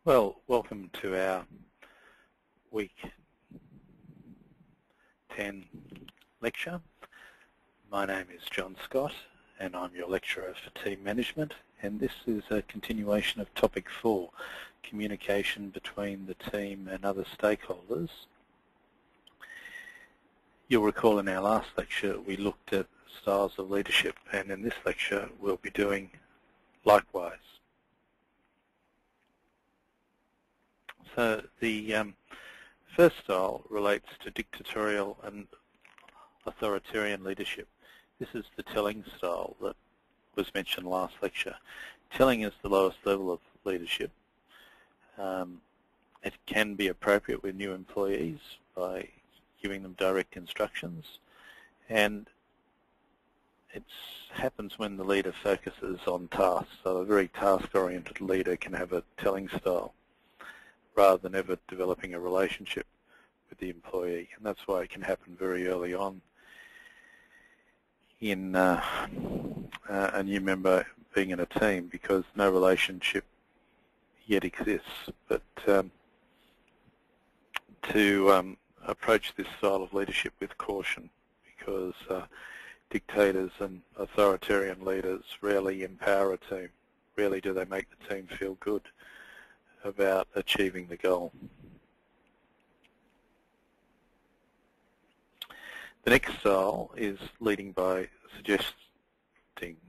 Well, welcome to our week 10 lecture. My name is John Scott and I'm your lecturer for team management, and this is a continuation of topic 4, communication between the team and other stakeholders. You'll recall in our last lecture we looked at styles of leadership, and in this lecture we'll be doing likewise. So the first style relates to dictatorial and authoritarian leadership. This is the telling style that was mentioned last lecture. Telling is the lowest level of leadership. It can be appropriate with new employees by giving them direct instructions, and it happens when the leader focuses on tasks. So a very task-oriented leader can have a telling style rather than ever developing a relationship with the employee, and that's why it can happen very early on in a new member being in a team, because no relationship yet exists. But to approach this style of leadership with caution, because dictators and authoritarian leaders rarely empower a team. Rarely do they make the team feel good about achieving the goal. The next style is leading by suggesting,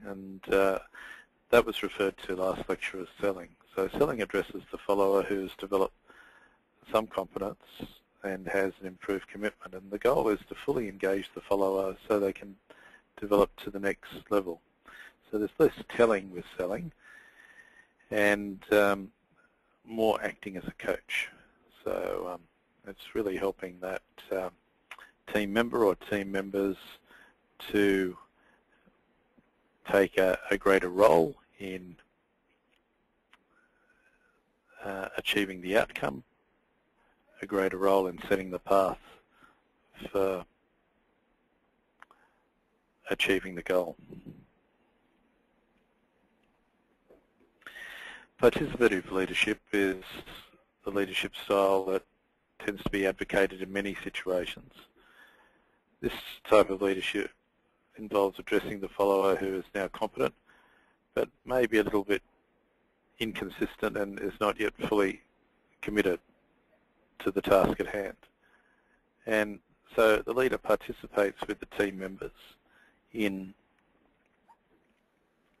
and that was referred to last lecture as selling. So selling addresses the follower who has developed some competence and has an improved commitment, and the goal is to fully engage the follower so they can develop to the next level. So there's less telling with selling and more acting as a coach. So it's really helping that team member or team members to take a greater role in achieving the outcome, a greater role in setting the path for achieving the goal. Participative leadership is the leadership style that tends to be advocated in many situations. This type of leadership involves addressing the follower who is now competent, but may be a little bit inconsistent and is not yet fully committed to the task at hand. And so the leader participates with the team members in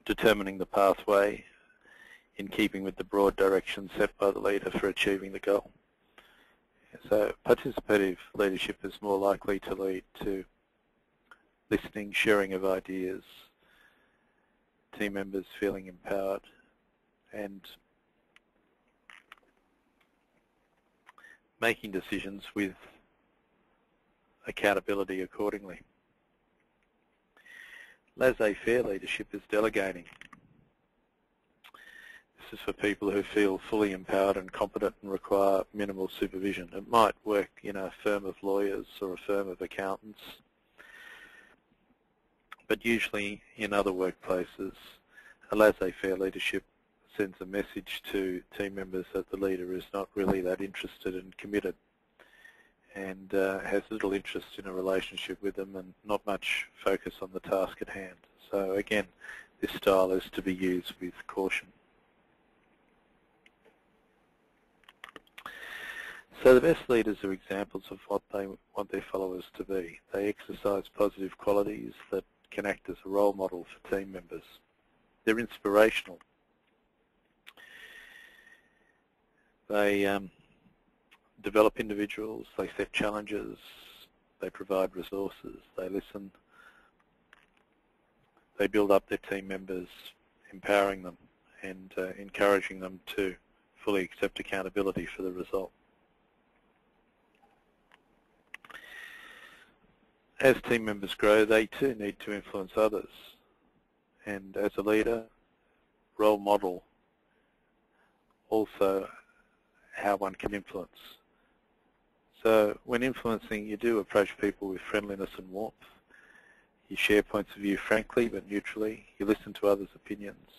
determining the pathway in keeping with the broad direction set by the leader for achieving the goal. So participative leadership is more likely to lead to listening, sharing of ideas, team members feeling empowered, and making decisions with accountability accordingly. Laissez-faire leadership is delegating. This is for people who feel fully empowered and competent and require minimal supervision. It might work in a firm of lawyers or a firm of accountants, but usually in other workplaces, a laissez-faire leadership sends a message to team members that the leader is not really that interested and committed, and has little interest in a relationship with them and not much focus on the task at hand. So again, this style is to be used with caution. So the best leaders are examples of what they want their followers to be. They exercise positive qualities that can act as a role model for team members. They're inspirational. They develop individuals, they set challenges, they provide resources, they listen, they build up their team members, empowering them and encouraging them to fully accept accountability for the result. As team members grow, they too need to influence others, and as a leader, role model also how one can influence. So when influencing, you do approach people with friendliness and warmth. You share points of view frankly but neutrally. You listen to others' opinions.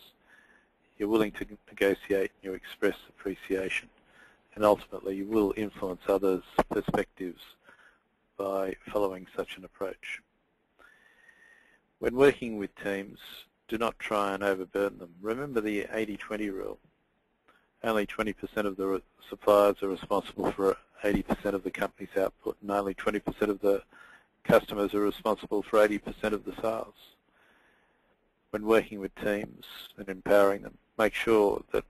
you're willing to negotiate, and you express appreciation. And ultimately, you will influence others' perspectives by following such an approach. When working with teams, do not try and overburden them. Remember the 80-20 rule. Only 20% of the suppliers are responsible for 80% of the company's output, and only 20% of the customers are responsible for 80% of the sales. When working with teams and empowering them, make sure that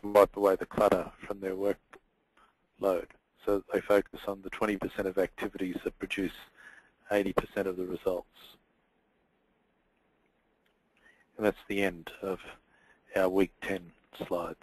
you wipe away the clutter from their workload so that they focus on the 20% of activities that produce 80% of the results. And that's the end of our Week 10 slides.